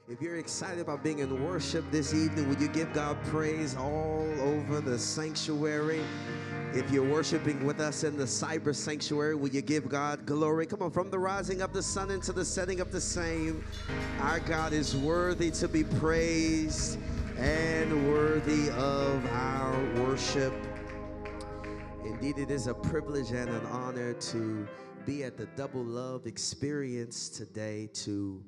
If you're excited about being in worship this evening, would you give God praise all over the sanctuary? If you're worshiping with us in the cyber sanctuary, will you give God glory? Come on, from the rising of the sun into the setting of the same, our God is worthy to be praised and worthy of our worship. Indeed, it is a privilege and an honor to be at the Double Love experience today, to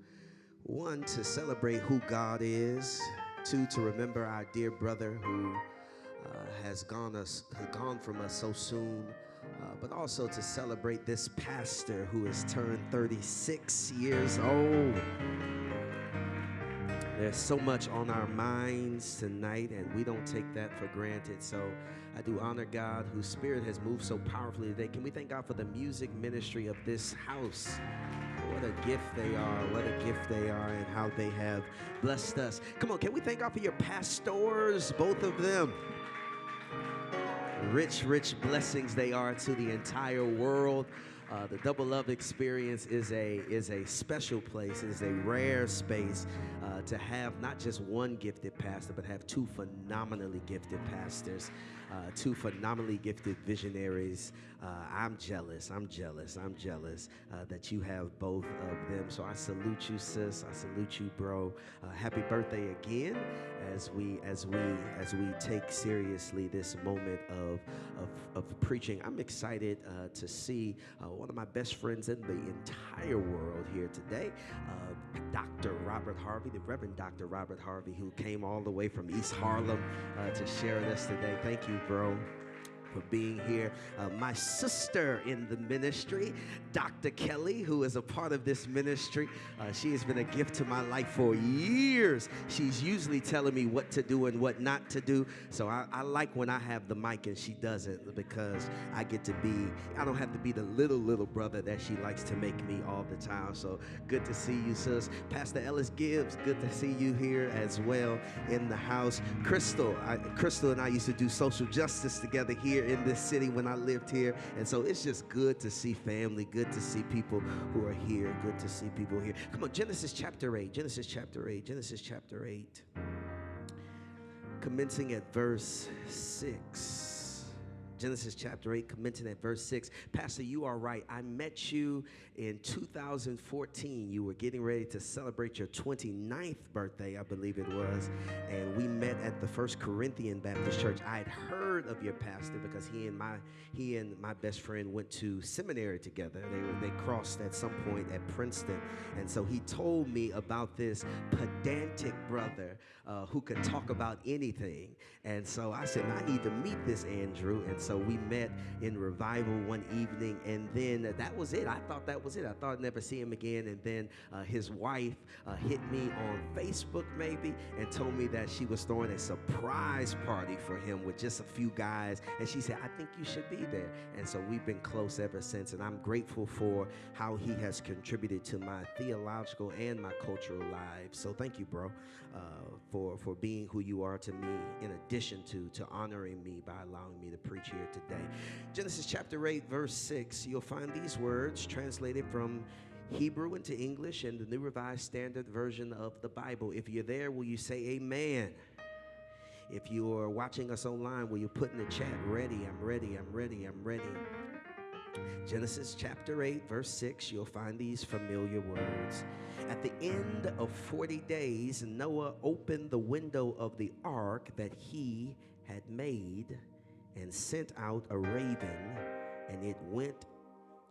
one, to celebrate who God is, two, to remember our dear brother who has gone from us so soon, but also to celebrate this pastor who has turned 36 years old. There's so much on our minds tonight, and we don't take that for granted. So I do honor God, whose spirit has moved so powerfully today. Can we thank God for the music ministry of this house? What a gift they are, what a gift they are, and how they have blessed us. Come on, can we thank God for your pastors, both of them? Rich, rich blessings they are to the entire world. The Double Love experience is a special place. It is a rare space to have not just one gifted pastor, but have two phenomenally gifted pastors, two phenomenally gifted visionaries. I'm jealous that you have both of them. So I salute you, sis. I salute you, bro. Happy birthday again, as we take seriously this moment of preaching. I'm excited to see one of my best friends in the entire world here today, Dr. Robert Harvey, the Reverend Dr. Robert Harvey, who came all the way from East Harlem to share with us today. Thank you, bro, for being here. My sister in the ministry, Dr. Kelly, who is a part of this ministry. She has been a gift to my life for years. She's usually telling me what to do and what not to do. So I like when I have the mic and she doesn't, because I don't have to be the little brother that she likes to make me all the time. So good to see you, sis. Pastor Ellis Gibbs, good to see you here as well in the house. Crystal and I used to do social justice together here in this city when I lived here, and so it's just good to see family, good to see people who are here, good to see people here. Come on, Genesis chapter 8, commencing at verse 6. Genesis chapter 8, commencing at verse 6. Pastor, you are right. I met you in 2014. You were getting ready to celebrate your 29th birthday, I believe it was, and we met at the First Corinthian Baptist Church. I had heard of your pastor because he and my best friend went to seminary together. They crossed at some point at Princeton, and so he told me about this pedantic brother who could talk about anything. And so I said, I need to meet this Andrew. And so we met in revival one evening, and then that was it. I thought that was it. I thought I'd never see him again. And then his wife hit me on Facebook maybe and told me that she was throwing a surprise party for him with just a few guys. And she said, I think you should be there. And so we've been close ever since. And I'm grateful for how he has contributed to my theological and my cultural lives. So thank you, bro, for being who you are to me, in addition to honoring me by allowing me to preach here today. Genesis chapter 8, verse 6, you'll find these words translated from Hebrew into English in the New Revised Standard Version of the Bible. If you're there, will you say amen? If you are watching us online, will you put in the chat, ready, I'm ready, I'm ready, I'm ready. Genesis chapter 8, verse 6, you'll find these familiar words. At the end of 40 days, Noah opened the window of the ark that he had made and sent out a raven, and it went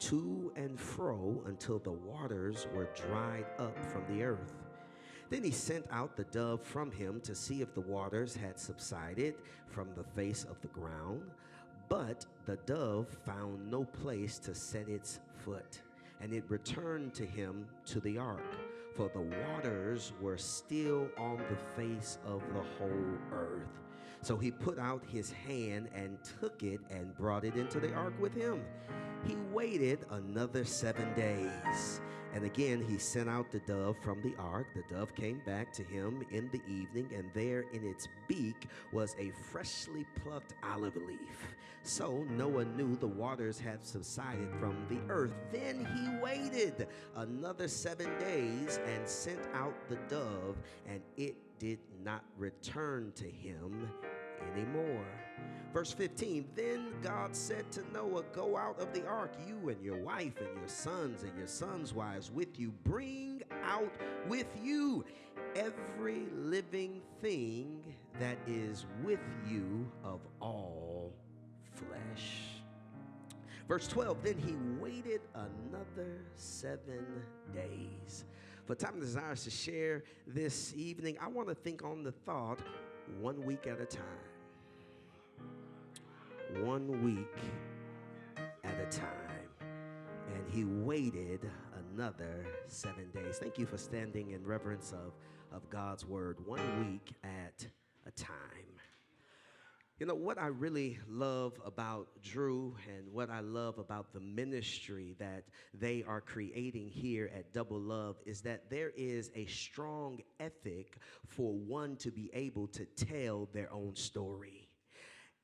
to and fro until the waters were dried up from the earth. Then he sent out the dove from him to see if the waters had subsided from the face of the ground. But the dove found no place to set its foot, and it returned to him to the ark, for the waters were still on the face of the whole earth. So he put out his hand and took it and brought it into the ark with him. He waited another 7 days, And again, he sent out the dove from the ark. The dove came back to him in the evening, and there in its beak was a freshly plucked olive leaf. So Noah knew the waters had subsided from the earth. Then he waited another 7 days and sent out the dove, and it did not return to him anymore. Verse 15, then God said to Noah, go out of the ark, you and your wife and your sons' wives with you. Bring out with you every living thing that is with you of all flesh. Verse 12, then he waited another 7 days. For time and desires to share this evening, I want to think on the thought, 1 week at a time. 1 week at a time. And he waited another 7 days. Thank you for standing in reverence of God's word. 1 week at a time. You know, what I really love about Drew and what I love about the ministry that they are creating here at Double Love is that there is a strong ethic for one to be able to tell their own story.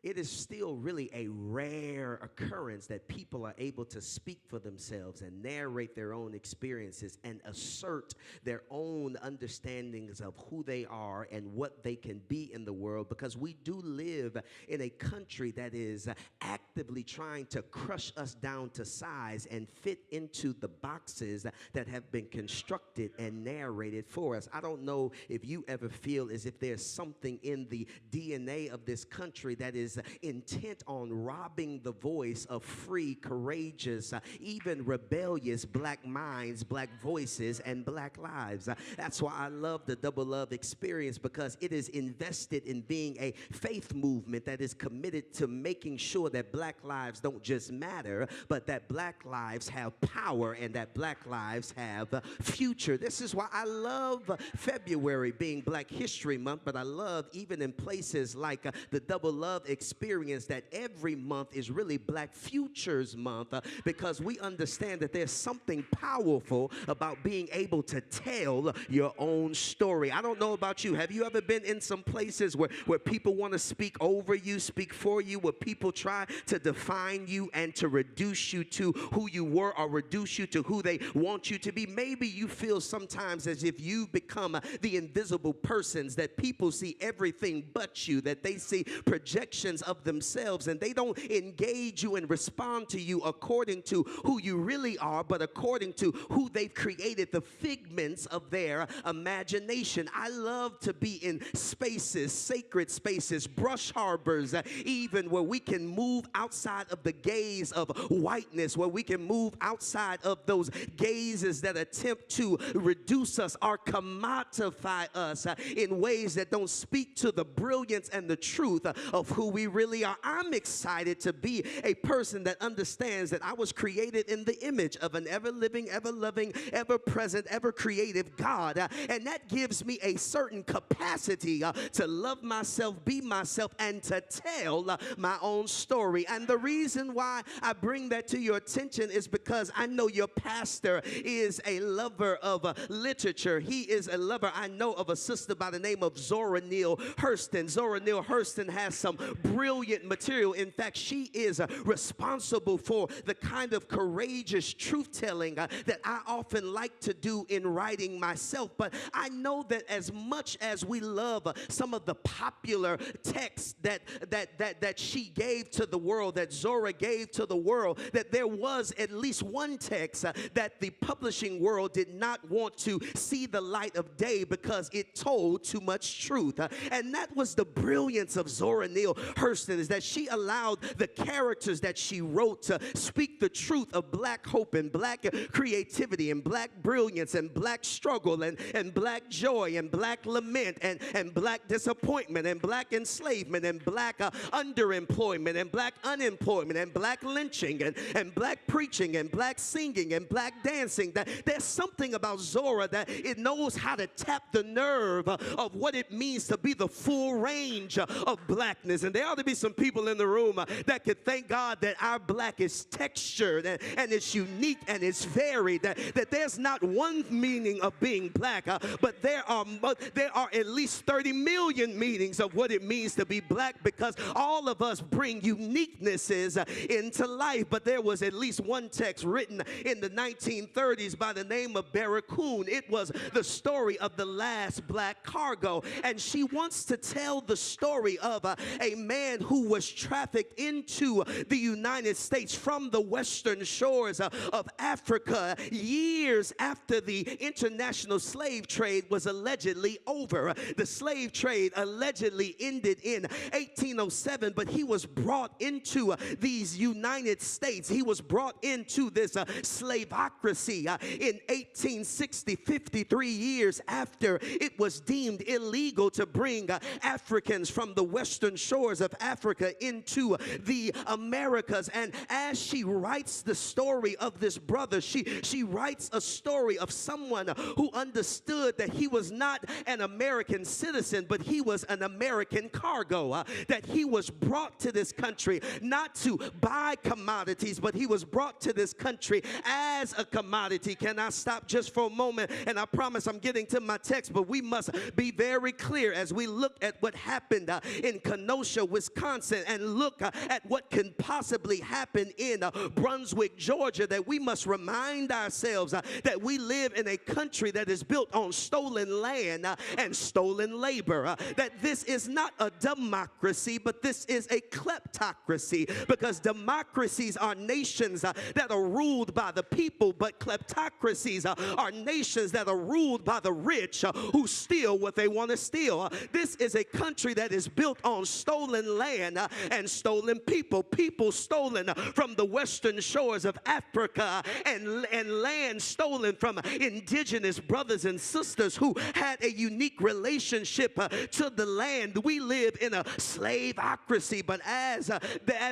It is still really a rare occurrence that people are able to speak for themselves and narrate their own experiences and assert their own understandings of who they are and what they can be in the world, because we do live in a country that is actively trying to crush us down to size and fit into the boxes that have been constructed and narrated for us. I don't know if you ever feel as if there's something in the DNA of this country that is intent on robbing the voice of free, courageous, even rebellious black minds, black voices, and black lives. That's why I love the Double Love experience, because it is invested in being a faith movement that is committed to making sure that black lives don't just matter, but that black lives have power and that black lives have a future. This is why I love February being Black History Month, but I love even in places like the Double Love experience that every month is really Black Futures Month, because we understand that there's something powerful about being able to tell your own story. I don't know about you. Have you ever been in some places where people want to speak over you, speak for you, where people try to define you and to reduce you to who you were or reduce you to who they want you to be? Maybe you feel sometimes as if you've become the invisible persons, that people see everything but you, that they see projections of themselves and they don't engage you and respond to you according to who you really are, but according to who they've created, the figments of their imagination. I love to be in spaces, sacred spaces, brush harbors, even where we can move outside of the gaze of whiteness, where we can move outside of those gazes that attempt to reduce us or commodify us in ways that don't speak to the brilliance and the truth of who we really are. I'm excited to be a person that understands that I was created in the image of an ever-living, ever-loving, ever-present, ever-creative God, and that gives me a certain capacity to love myself, be myself, and to tell my own story. And the reason why I bring that to your attention is because I know your pastor is a lover of literature. He is a lover, I know, of a sister by the name of Zora Neale Hurston. Zora Neale Hurston has some brilliant material. In fact, she is responsible for the kind of courageous truth-telling that I often like to do in writing myself. But I know that as much as we love some of the popular texts that she gave to the world, that Zora gave to the world, that there was at least one text that the publishing world did not want to see the light of day because it told too much truth. And that was the brilliance of Zora Neale Hurston, is that she allowed the characters that she wrote to speak the truth of black hope and black creativity and black brilliance and black struggle and black joy and black lament and black disappointment and black enslavement and black underemployment and black unemployment and black lynching and black preaching and black singing and black dancing. That there's something about Zora that it knows how to tap the nerve of what it means to be the full range of blackness. And there ought to be some people in the room that could thank God that our black is textured and it's unique and it's varied, that there's not one meaning of being black, but there are at least 30 million meanings of what it means to be black, because all of us bring uniquenesses into life. But there was at least one text written in the 1930s by the name of Barracoon. It was the story of the last black cargo, and she wants to tell the story of a man who was trafficked into the United States from the western shores of Africa years after the international slave trade was allegedly over. The slave trade allegedly ended in 1807, but he was brought into these United States. He was brought into this slavocracy in 1860, 53 years after it was deemed illegal to bring Africans from the western shores of Africa into the Americas. And as she writes the story of this brother, she writes a story of someone who understood that he was not an American citizen, but he was an American cargo, that he was brought to this country not to buy commodities, but he was brought to this country as a commodity. Can I stop just for a moment? And I promise I'm getting to my text, but we must be very clear as we look at what happened in Kenosha, Wisconsin, and look at what can possibly happen in Brunswick, Georgia, that we must remind ourselves that we live in a country that is built on stolen land and stolen labor, that this is not a democracy, but this is a kleptocracy, because democracies are nations that are ruled by the people, but kleptocracies are nations that are ruled by the rich who steal what they want to steal. This is a country that is built on stolen land and stolen people, people stolen from the western shores of Africa, and land stolen from indigenous brothers and sisters who had a unique relationship to the land. We live in a slavocracy, but as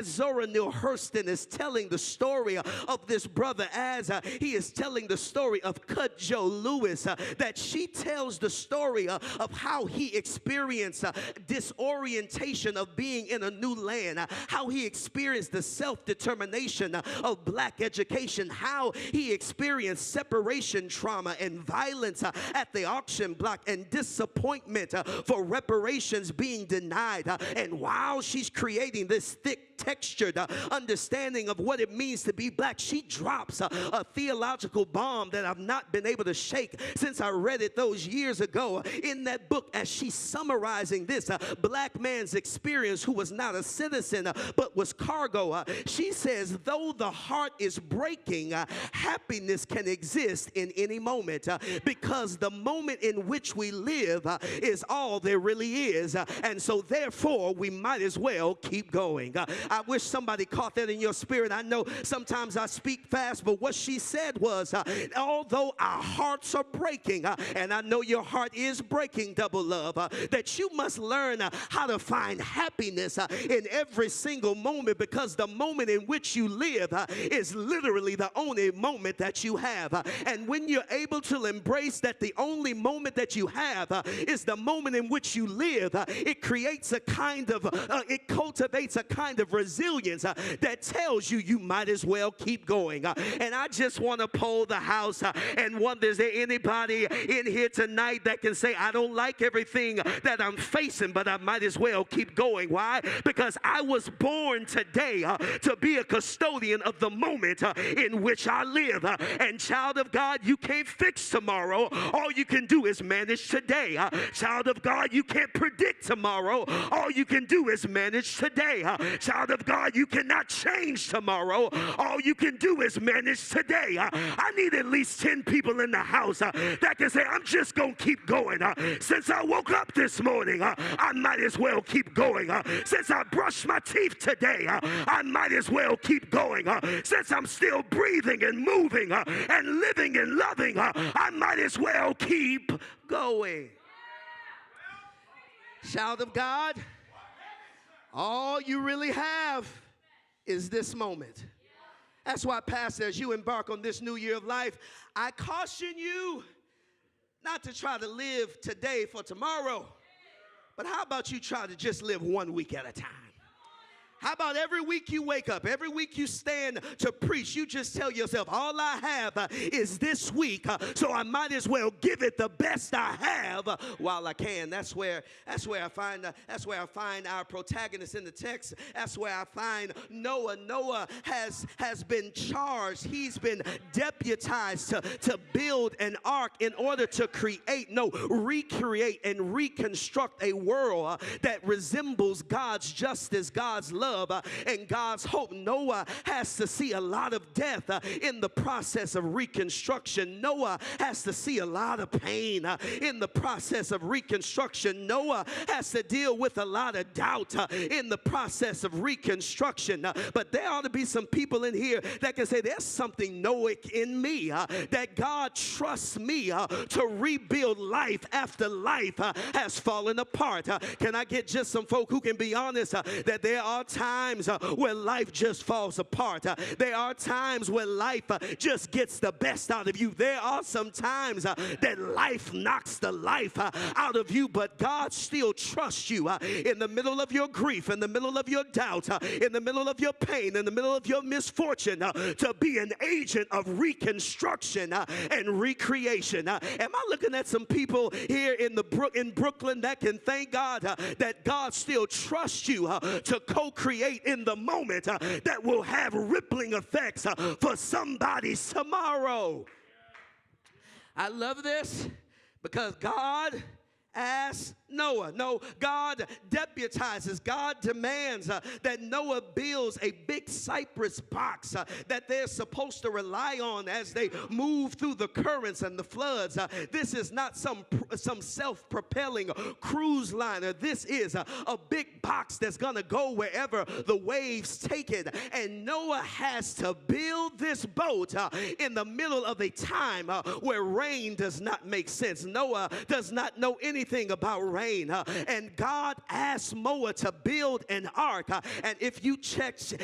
Zora Neale Hurston is telling the story of this brother, as he is telling the story of Cudjoe Lewis, that she tells the story of how he experienced disorientation of being in a new land, how he experienced the self-determination of black education, how he experienced separation trauma and violence at the auction block and disappointment for reparations being denied. And while she's creating this thick, textured understanding of what it means to be black, she drops a theological bomb that I've not been able to shake since I read it those years ago in that book, as she's summarizing this black man's experience who was not a citizen but was cargo. She says, though the heart is breaking, happiness can exist in any moment, because the moment in which we live is all there really is, and so therefore we might as well keep going. I wish somebody caught that in your spirit. I know sometimes I speak fast, but what she said was, although our hearts are breaking, and I know your heart is breaking, Double Love, that you must learn how to find happiness in every single moment, because the moment in which you live is literally the only moment that you have. And when you're able to embrace that the only moment that you have is the moment in which you live, it creates a kind of, it cultivates a kind of resilience that tells you you might as well keep going. And I just want to poll the house and wonder, is there anybody in here tonight that can say, I don't like everything that I'm facing, but I might as well keep going? Why? Because I was born today to be a custodian of the moment in which I live. And child of God, you can't fix tomorrow. All you can do is manage today. Child of God, you can't predict tomorrow. All you can do is manage today. Child of God, you cannot change tomorrow. All you can do is manage today. I need at least 10 people in the house that can say, I'm just going to keep going. Since I woke up this morning, I might as well keep going. Since I brushed my teeth today, I might as well keep going. Since I'm still breathing and moving and living and loving, I might as well keep going. Child of God, all you really have is this moment. That's why, Pastor, as you embark on this new year of life, I caution you not to try to live today for tomorrow, but how about you try to just live 1 week at a time? How about every week you wake up, every week you stand to preach, you just tell yourself, all I have is this week, so I might as well give it the best I have while I can. That's where I find our protagonist in the text. That's where I find Noah. Noah has been charged. He's been deputized to build an ark in order to recreate and reconstruct a world that resembles God's justice, God's love, and God's hope. Noah has to see a lot of death in the process of reconstruction. Noah has to see a lot of pain in the process of reconstruction. Noah has to deal with a lot of doubt in the process of reconstruction. But there ought to be some people in here that can say, there's something Noahic in me, that God trusts me to rebuild life after life has fallen apart. Can I get just some folk who can be honest that there are times where life just falls apart. There are times where life just gets the best out of you. There are some times that life knocks the life out of you, but God still trusts you in the middle of your grief, in the middle of your doubt, in the middle of your pain, in the middle of your misfortune, to be an agent of reconstruction and recreation. Am I looking at some people here in Brooklyn that can thank God that God still trusts you to co-create in the moment that will have rippling effects for somebody's tomorrow? I love this because God asked Noah. No, God deputizes, God demands that Noah builds a big cypress box that they're supposed to rely on as they move through the currents and the floods. This is not some self-propelling cruise liner. This is a big box that's going to go wherever the waves take it. And Noah has to build this boat in the middle of a time where rain does not make sense. Noah does not know anything about rain. And God asked Noah to build an ark. And if you check the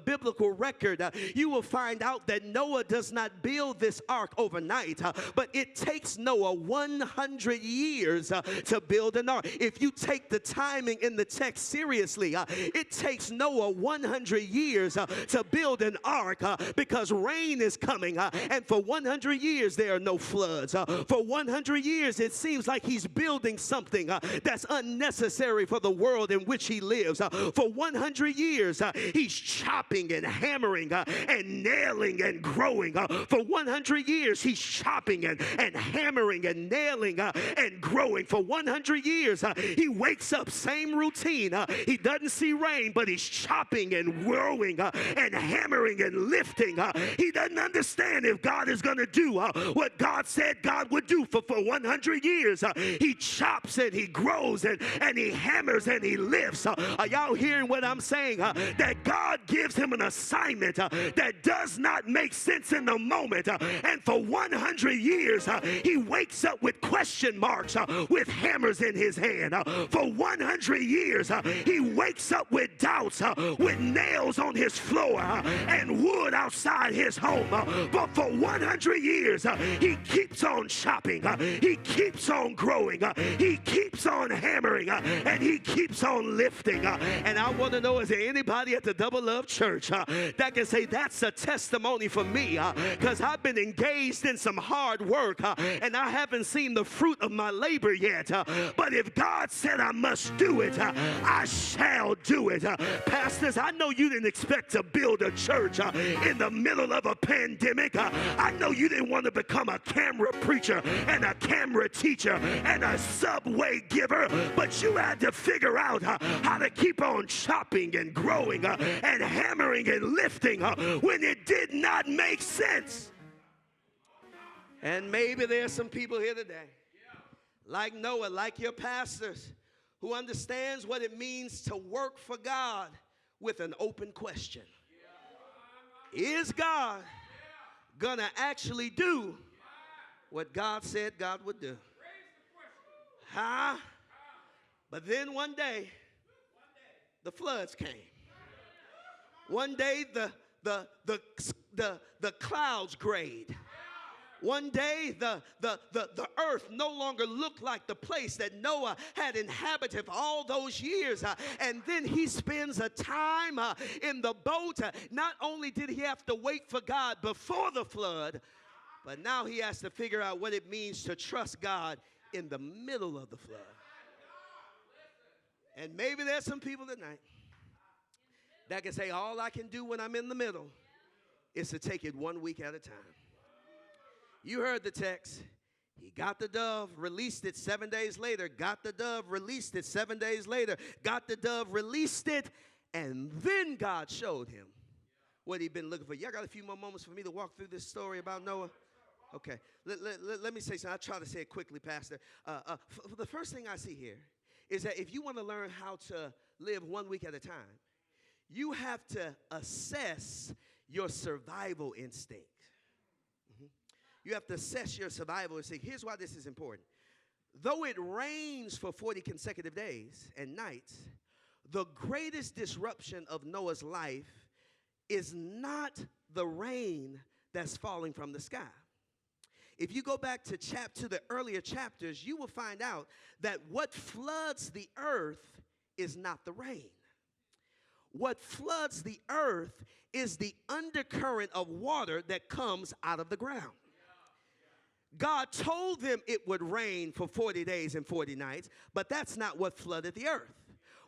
biblical record, you will find out that Noah does not build this ark overnight, but it takes Noah 100 years to build an ark. If you take the timing in the text seriously, it takes Noah 100 years to build an ark because rain is coming, and for 100 years there are no floods. For 100 years it seems like he's building something that's unnecessary for the world in which he lives. For 100 years he's chopping and hammering and nailing and growing. For 100 years he's chopping and hammering and nailing and growing. For 100 years he wakes up, same routine. He doesn't see rain, but he's chopping and growing and hammering and lifting. He doesn't understand if God is going to do what God said God would do. For 100 years he chops and he grows and he hammers and he lifts. Are y'all hearing what I'm saying? That God gives him an assignment that does not make sense in the moment. And for 100 years he wakes up with question marks, with hammers in his hand. For 100 years he wakes up with doubts, with nails on his floor and wood outside his home. But for 100 years he keeps on chopping, he keeps on growing, he keeps on hammering, and he keeps on lifting. And I want to know, is there anybody at the Double Love Church that can say that's a testimony for me? Because I've been engaged in some hard work and I haven't seen the fruit of my labor yet. But if God said I must do it, I shall do it. Pastors, I know you didn't expect to build a church in the middle of a pandemic. I know you didn't want to become a camera preacher and a camera teacher and a subway giver, but you had to figure out how to keep on chopping and growing and hammering and lifting when it did not make sense. And maybe there's some people here today, like Noah, like your pastors, who understands what it means to work for God with an open question. Is God gonna actually do what God said God would do? But then one day the floods came. One day the clouds grayed. One day, the earth no longer looked like the place that Noah had inhabited for all those years. And then he spends a time in the boat. Not only did he have to wait for God before the flood, but now he has to figure out what it means to trust God in the middle of the flood. And maybe there's some people tonight that can say, all I can do when I'm in the middle is to take it 1 week at a time. You heard the text. He got the dove, released it 7 days later, got the dove, released it 7 days later, got the dove, released it, and then God showed him what he'd been looking for. Y'all got a few more moments for me to walk through this story about Noah? Okay, let me say something. I'll try to say it quickly, Pastor. The first thing I see here is that if you want to learn how to live 1 week at a time, you have to assess your survival instinct. You have to assess your survival and say, here's why this is important. Though it rains for 40 consecutive days and nights, the greatest disruption of Noah's life is not the rain that's falling from the sky. If you go back to the earlier chapters, you will find out that what floods the earth is not the rain. What floods the earth is the undercurrent of water that comes out of the ground. God told them it would rain for 40 days and 40 nights, but that's not what flooded the earth.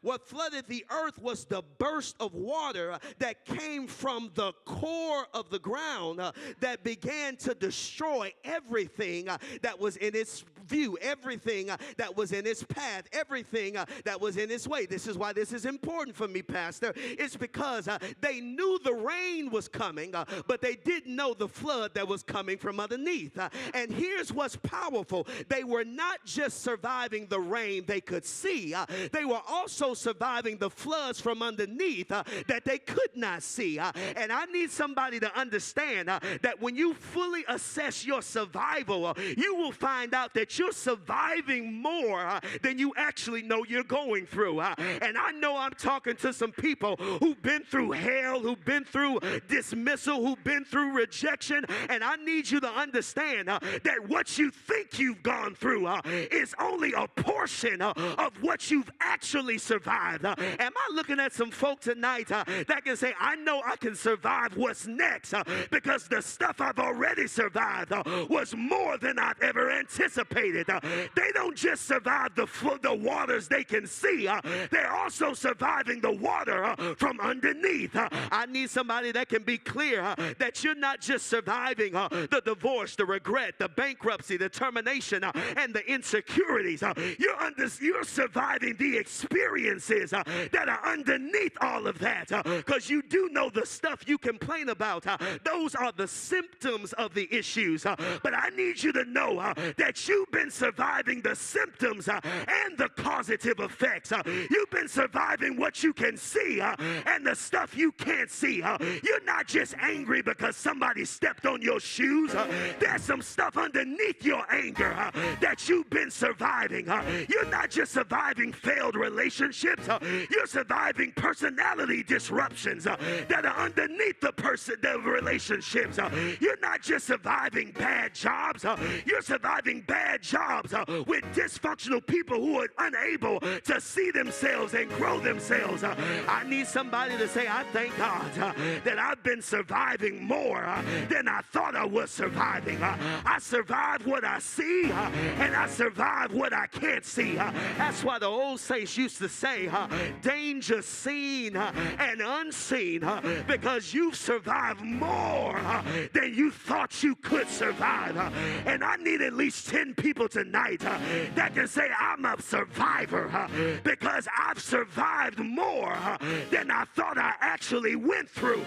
What flooded the earth was the burst of water that came from the core of the ground that began to destroy everything that was in its view, everything that was in its path, everything that was in its way. This is why this is important for me, Pastor. It's because they knew the rain was coming, but they didn't know the flood that was coming from underneath. And here's what's powerful. They were not just surviving the rain they could see. They were also surviving the floods from underneath that they could not see. And I need somebody to understand that when you fully assess your survival, you will find out that you're surviving more than you actually know you're going through. And I know I'm talking to some people who've been through hell, who've been through dismissal, who've been through rejection, and I need you to understand that what you think you've gone through is only a portion of what you've actually survived. Am I looking at some folk tonight that can say, I know I can survive what's next because the stuff I've already survived was more than I've ever anticipated. They don't just survive the waters they can see. They're also surviving the water from underneath. I need somebody that can be clear that you're not just surviving the divorce, the regret, the bankruptcy, the termination, and the insecurities. You're surviving the experiences that are underneath all of that, because you do know the stuff you complain about. Those are the symptoms of the issues, but I need you to know that you've been surviving the symptoms and the causative effects. You've been surviving what you can see and the stuff you can't see. You're not just angry because somebody stepped on your shoes. There's some stuff underneath your anger that you've been surviving. You're not just surviving failed relationships. You're surviving personality disruptions that are underneath the relationships. You're not just surviving bad jobs. You're surviving bad jobs with dysfunctional people who are unable to see themselves and grow themselves. I need somebody to say, I thank God that I've been surviving more than I thought I was surviving. I survived what I see and I survived what I can't see. That's why the old saints used to say, danger seen and unseen, because you've survived more than you thought you could survive. And I need at least 10 people tonight that can say, I'm a survivor because I've survived more than I thought I actually went through.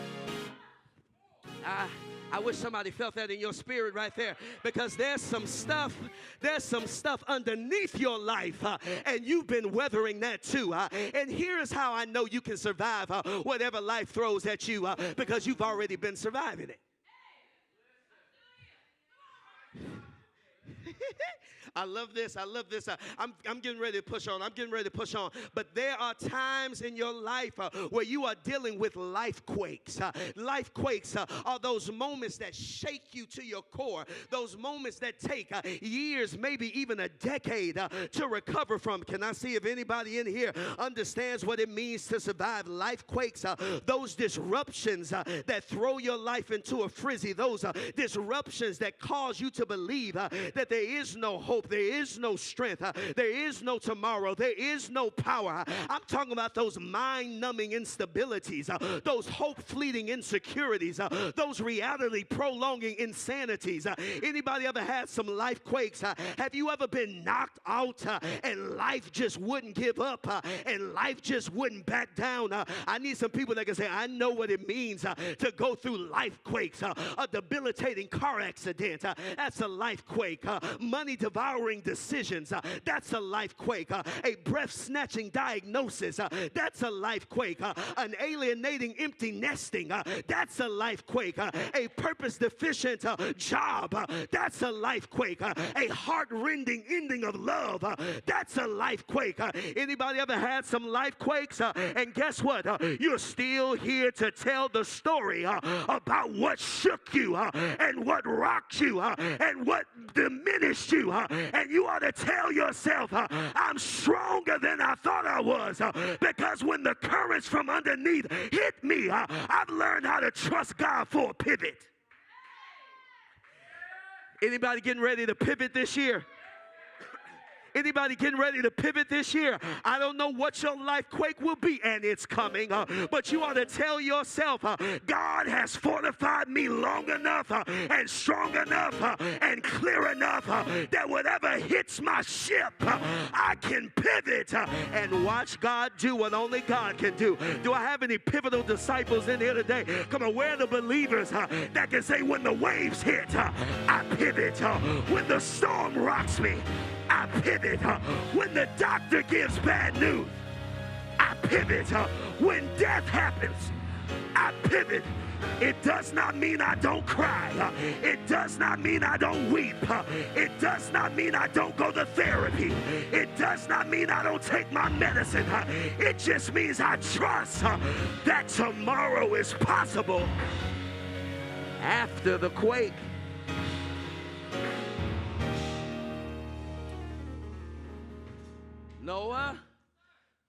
I wish somebody felt that in your spirit right there, because there's some stuff underneath your life, and you've been weathering that too. And here's how I know you can survive whatever life throws at you, because you've already been surviving it. I love this. I love this. I'm getting ready to push on. I'm getting ready to push on. But there are times in your life where you are dealing with life quakes. Life quakes are those moments that shake you to your core. Those moments that take years, maybe even a decade to recover from. Can I see if anybody in here understands what it means to survive life quakes? Those disruptions that throw your life into a frenzy. Those disruptions that cause you to believe that there is no hope, there is no strength, there is no tomorrow, there is no power. I'm talking about those mind-numbing instabilities, those hope-fleeting insecurities, those reality-prolonging insanities. Anybody ever had some life quakes? Have you ever been knocked out and life just wouldn't give up and life just wouldn't back down? I need some people that can say, I know what it means to go through life quakes. A debilitating car accident, that's a life quake. Money devouring decisions, that's a life quake. A breath snatching diagnosis, that's a life quake. An alienating empty nesting, that's a life quake. A purpose deficient job, that's a life quake. A heart-rending ending of love, that's a life quake. Anybody ever had some life quakes? And guess what? You're still here to tell the story about what shook you and what rocked you and what diminished you. And you ought to tell yourself, I'm stronger than I thought I was, because when the currents from underneath hit me, I've learned how to trust God for a pivot. Anybody getting ready to pivot this year? Anybody getting ready to pivot this year? I don't know what your life quake will be, and it's coming, but you ought to tell yourself, God has fortified me long enough and strong enough and clear enough that whatever hits my ship, I can pivot and watch God do what only God can do. Do I have any pivotal disciples in here today? Come on, where are the believers that can say, when the waves hit, I pivot. When the storm rocks me, I pivot. When the doctor gives bad news, I pivot. When death happens, I pivot. It does not mean I don't cry. It does not mean I don't weep. It does not mean I don't go to therapy. It does not mean I don't take my medicine. It just means I trust that tomorrow is possible after the quake. Noah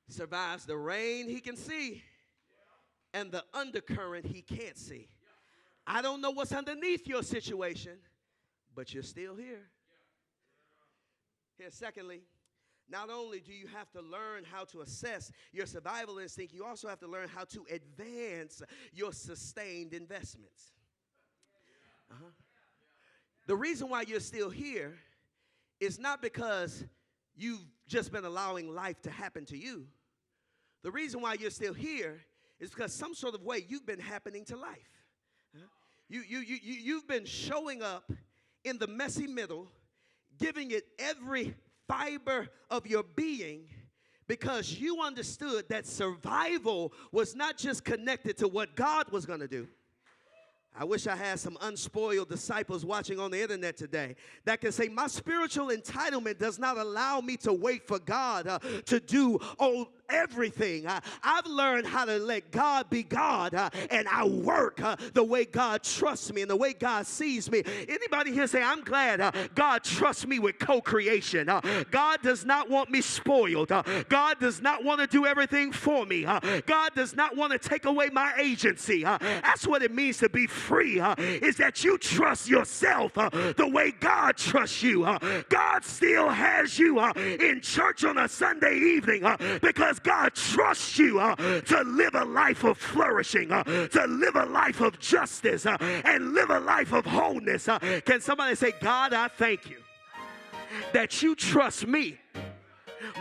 survives the rain he can see and the undercurrent he can't see. I don't know what's underneath your situation, but you're still here. Here, secondly, not only do you have to learn how to assess your survival instinct, you also have to learn how to advance your sustained investments. The reason why you're still here is not because you've just been allowing life to happen to you. The reason why you're still here is because some sort of way you've been happening to life. You've been showing up in the messy middle, giving it every fiber of your being, because you understood that survival was not just connected to what God was going to do. I wish I had some unspoiled disciples watching on the internet today that can say, my spiritual entitlement does not allow me to wait for God to do everything. I've learned how to let God be God, and I work the way God trusts me and the way God sees me. Anybody here say, I'm glad God trusts me with co-creation. God does not want me spoiled. God does not want to do everything for me. God does not want to take away my agency. That's what it means to be free, is that you trust yourself the way God trusts you. God still has you in church on a Sunday evening because God trusts you to live a life of flourishing, to live a life of justice, and live a life of wholeness. Can somebody say, God, I thank you that you trust me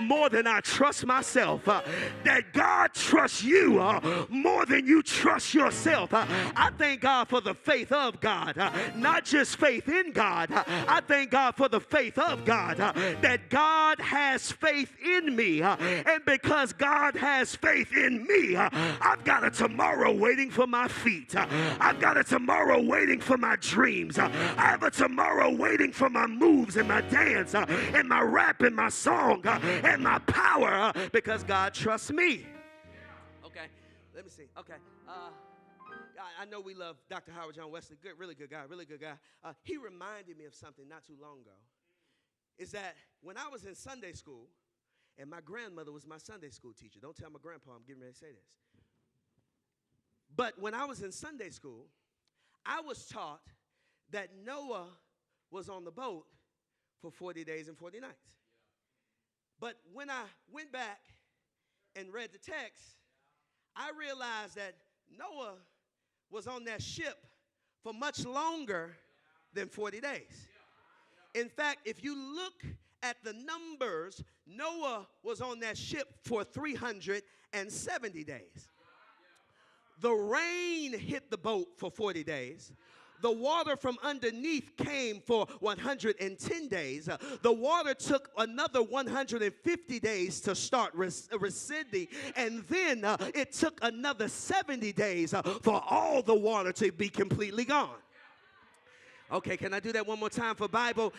more than I trust myself. That God trusts you more than you trust yourself. I thank God for the faith of God, not just faith in God. I thank God for the faith of God, that God has faith in me. And because God has faith in me, I've got a tomorrow waiting for my feet. I've got a tomorrow waiting for my dreams. I have a tomorrow waiting for my moves and my dance and my rap and my song and my power because God trusts me. Okay, let me see. Okay, I know we love Dr. Howard John Wesley. Good, really good guy, really good guy. He reminded me of something not too long ago. Is that when I was in Sunday school, and my grandmother was my Sunday school teacher. Don't tell my grandpa I'm getting ready to say this. But when I was in Sunday school, I was taught that Noah was on the boat for 40 days and 40 nights. But when I went back and read the text, I realized that Noah was on that ship for much longer than 40 days. In fact, if you look at the numbers, Noah was on that ship for 370 days. The rain hit the boat for 40 days. The water from underneath came for 110 days. The water took another 150 days to start receding. And then it took another 70 days for all the water to be completely gone. Okay, can I do that one more time for Bible?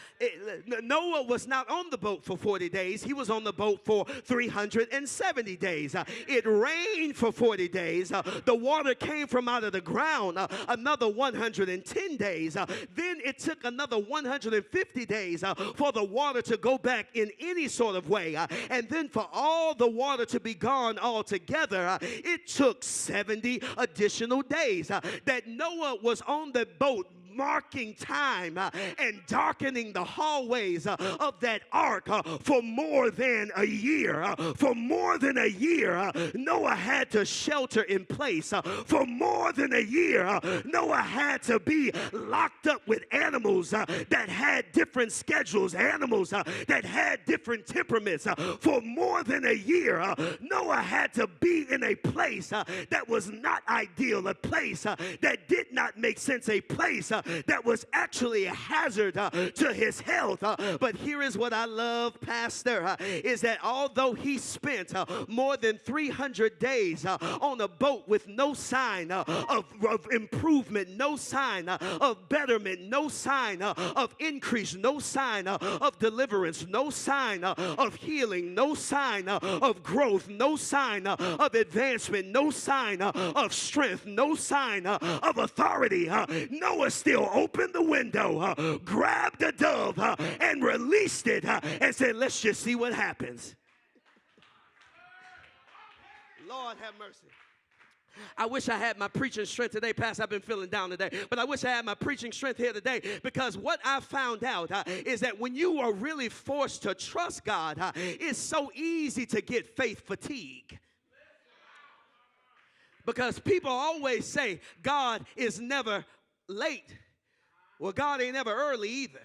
Noah was not on the boat for 40 days. He was on the boat for 370 days. It rained for 40 days. The water came from out of the ground another 110 days. Then it took another 150 days for the water to go back in any sort of way. And then for all the water to be gone altogether, it took 70 additional days that Noah was on the boat, marking time and darkening the hallways of that ark for more than a year. For more than a year, Noah had to shelter in place. For more than a year, Noah had to be locked up with animals that had different schedules, animals that had different temperaments. For more than a year, Noah had to be in a place that was not ideal, a place that did not make sense, a place that was actually a hazard to his health. But here is what I love, Pastor, is that although he spent more than 300 days on a boat with no sign of improvement, no sign of betterment, no sign of increase, no sign of deliverance, no sign of healing, no sign of growth, no sign of advancement, no sign of strength, no sign of authority, Noah still opened the window, grabbed a dove, and released it, and said, let's just see what happens. Lord have mercy. I wish I had my preaching strength today, Pastor. I've been feeling down today. But I wish I had my preaching strength here today, because what I found out is that when you are really forced to trust God, it's so easy to get faith fatigue. Because people always say God is never late. Well, God ain't never early either.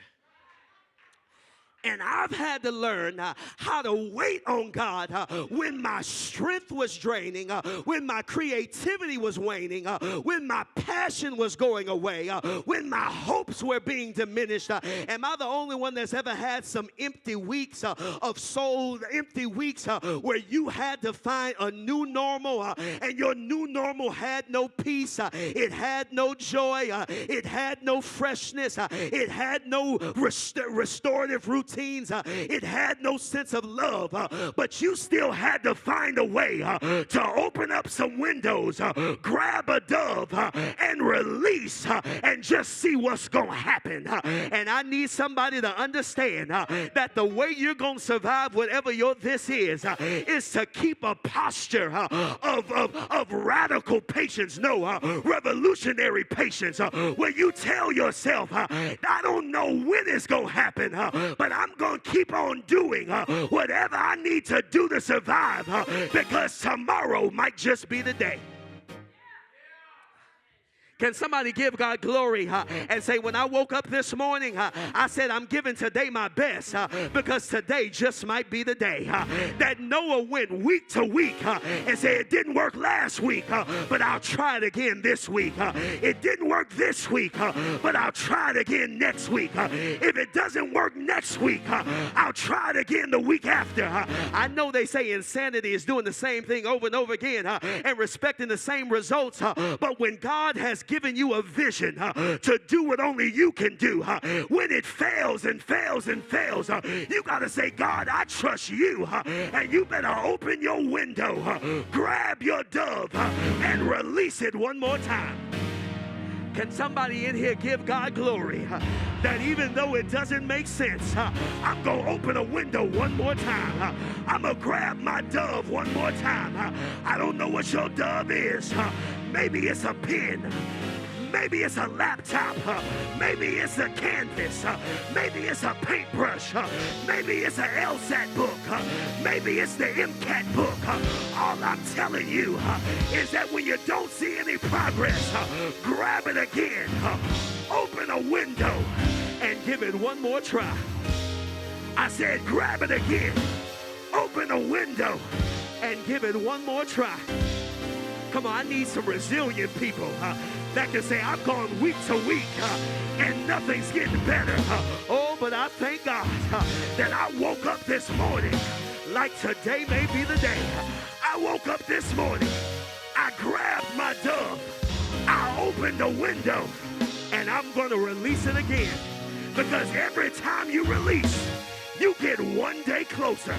And I've had to learn how to wait on God when my strength was draining, when my creativity was waning, when my passion was going away, when my hopes were being diminished. Am I the only one that's ever had some empty weeks of soul, empty weeks where you had to find a new normal, and your new normal had no peace, it had no joy, it had no freshness, it had no restorative routine. It had no sense of love, but you still had to find a way to open up some windows, grab a dove, and release, and just see what's going to happen. And I need somebody to understand that the way you're going to survive whatever your this is to keep a posture of radical patience, no, revolutionary patience, where you tell yourself, I don't know when it's going to happen, but I'm going to keep on doing whatever I need to do to survive, because tomorrow might just be the day. Can somebody give God glory and say, when I woke up this morning, I said, I'm giving today my best because today just might be the day. That Noah went week to week and said, it didn't work last week, but I'll try it again this week. It didn't work this week, but I'll try it again next week. If it doesn't work next week, I'll try it again the week after. I know they say insanity is doing the same thing over and over again and respecting the same results, but when God has given you a vision to do what only you can do, when it fails and fails and fails, you got to say, God, I trust you, and you better open your window, grab your dove, and release it one more time. Can somebody in here give God glory that even though it doesn't make sense, I'm going to open a window one more time. I'm going to grab my dove one more time. I don't know what your dove is. Maybe it's a pen. Maybe it's a laptop. Maybe it's a canvas. Maybe it's a paintbrush. Maybe it's an LSAT book. Maybe it's the MCAT book. All I'm telling you is that when you don't see any progress, grab it again. Open a window and give it one more try. I said grab it again. Open a window and give it one more try. Come on, I need some resilient people that can say, I'm going week to week and nothing's getting better. Oh, but I thank God that I woke up this morning like today may be the day. I woke up this morning, I grabbed my dove, I opened the window, and I'm going to release it again. Because every time you release, you get one day closer,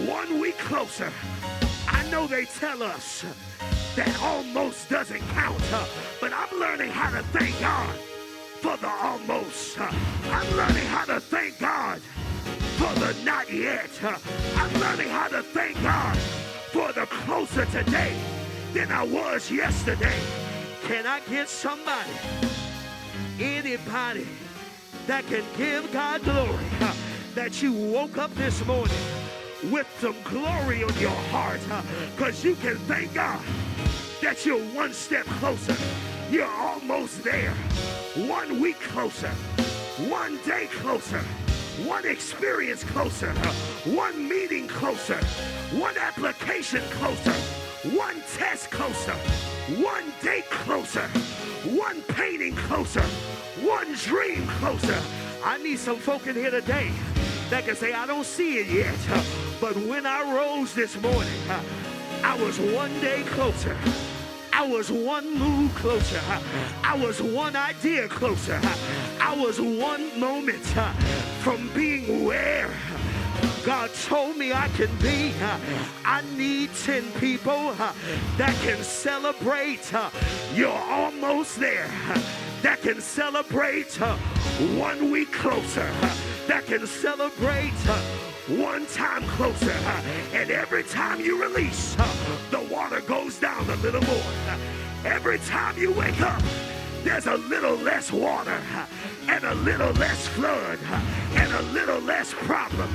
1 week closer. I know they tell us that almost doesn't count, but I'm learning how to thank God for the almost. I'm learning how to thank God for the not yet. I'm learning how to thank God for the closer today than I was yesterday. Can I get somebody, anybody that can give God glory that you woke up this morning with some glory on your heart, because you can thank God that you're one step closer. You're almost there. 1 week closer. 1 day closer. 1 experience closer. 1 meeting closer. 1 application closer. 1 test closer. 1 date closer. 1 painting closer. 1 dream closer. I need some folk in here today that can say, I don't see it yet, but when I rose this morning, I was 1 day closer. I was 1 move closer. I was 1 idea closer. I was 1 moment from being where God told me I can be. I need 10 people that can celebrate. You're almost there. That can celebrate 1 week closer. That can celebrate 1 time closer. And every time you release, the water goes down a little more. Every time you wake up, there's a little less water and a little less flood and a little less problem.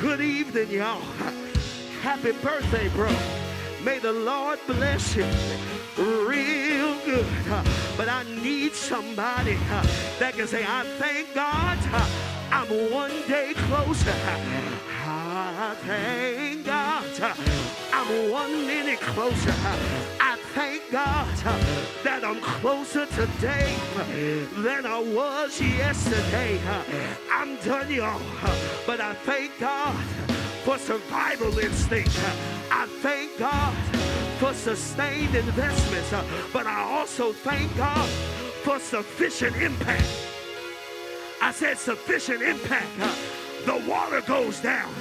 Good evening, y'all. Happy birthday, bro. May the Lord bless you real good. But I need somebody that can say, I thank God I'm 1 day closer. I thank God I'm 1 minute closer. I thank God that I'm closer today than I was yesterday. I'm done, y'all. But I thank God for survival instinct. I thank God for sustained investments. But I also thank God for sufficient impact. I said sufficient impact. The water goes down,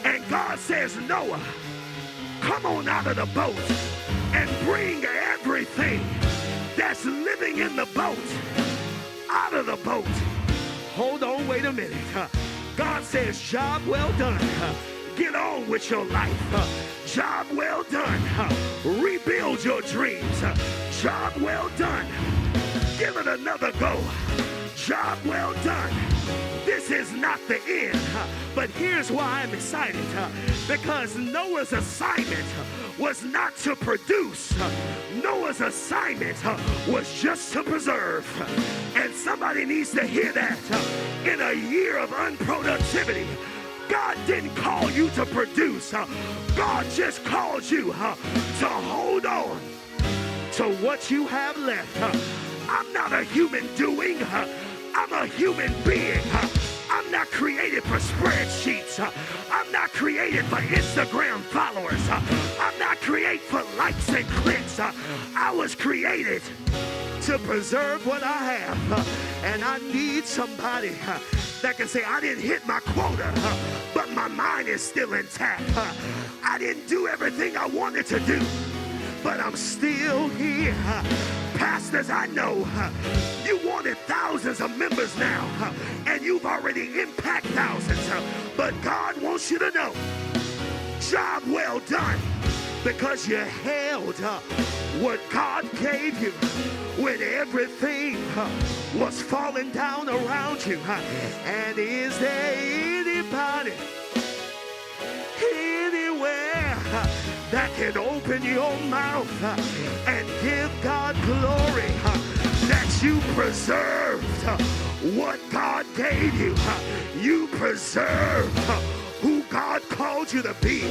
and God says, Noah, come on out of the boat and bring everything that's living in the boat out of the boat. Hold on, wait a minute. God says, job well done. Get on with your life. Job well done. Rebuild your dreams. Job well done. Give it another go. Job well done. This is not the end. But here's why I'm excited. Because Noah's assignment was not to produce. Noah's assignment was just to preserve. And somebody needs to hear that. In a year of unproductivity, God didn't call you to produce. God just called you to hold on to what you have left. I'm not a human doing. I'm a human being. I'm not created for spreadsheets. I'm not created for Instagram followers. I'm not created for likes and clicks. I was created to preserve what I have. And I need somebody that can say, I didn't hit my quota, but my mind is still intact. I didn't do everything I wanted to do, but I'm still here. Pastors, I know you wanted thousands of members now, and you've already impacted thousands, but God wants you to know, job well done, because you held what God gave you when everything was falling down around you. And is there anybody anywhere that can open your mouth and give God glory that you preserved what God gave you? You preserved who God called you to be.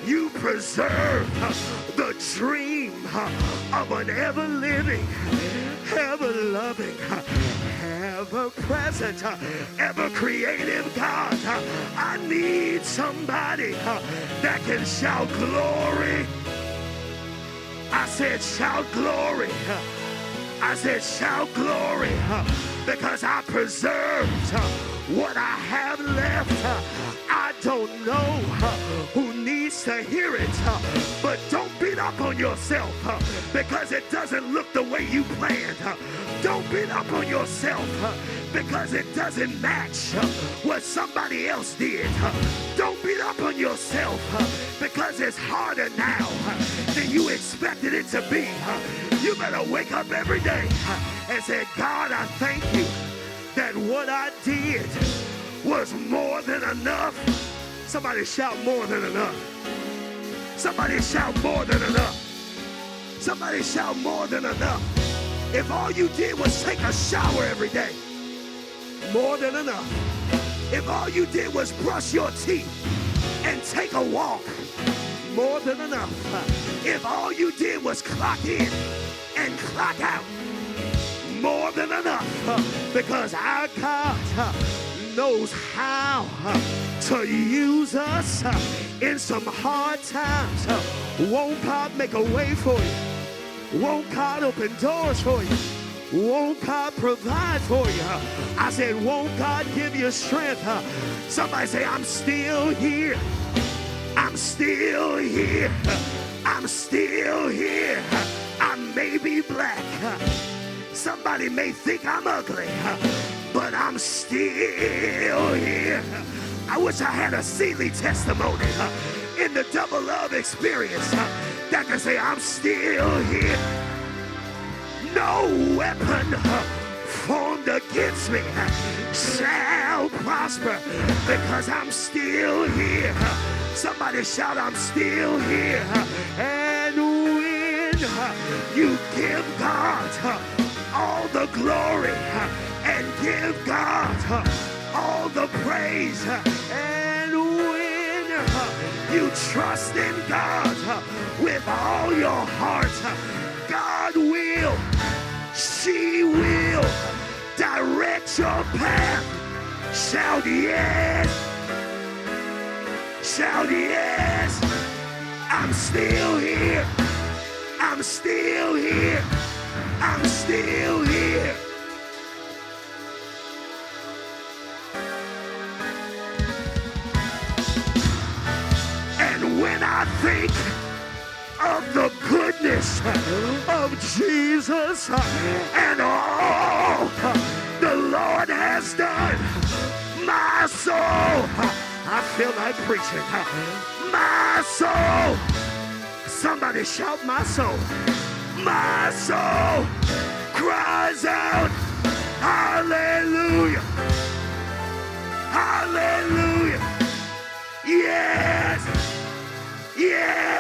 You preserve the dream of an ever-living, ever-loving, ever-present, ever-creative God. I need somebody that can shout glory. I said shout glory. I said shout glory, because I preserved what I have left. I don't know who needs to hear it, but don't beat up on yourself because it doesn't look the way you planned. Don't beat up on yourself because it doesn't match what somebody else did. Don't beat up on yourself because it's harder now than you expected it to be. You better wake up every day and say, God, I thank you that what I did was more than enough. Somebody shout more than enough. Somebody shout more than enough. Somebody shout more than enough. If all you did was take a shower every day, more than enough. If all you did was brush your teeth and take a walk, more than enough. If all you did was clock in and clock out, more than enough. Because our God knows how to use us in some hard times. Won't God make a way for you? Won't God open doors for you? Won't God provide for you? I said, won't God give you strength? Somebody say, I'm still here. I'm still here. I'm still here. I may be black. Somebody may think I'm ugly, but I'm still here. I wish I had a Seeley testimony in the double love experience that can say, I'm still here. No weapon formed against me shall prosper because I'm still here. Somebody shout, I'm still here. And when you give God all the glory and give God all the praise, and when you trust in God with all your heart, God will, she will direct your path. Shout yes. Shout yes. I'm still here. I'm still here. I'm still here. And when I think of the goodness of Jesus and all the Lord has done, my soul, I feel like preaching, my soul, somebody shout my soul cries out, hallelujah. Hallelujah. Yes. Yes.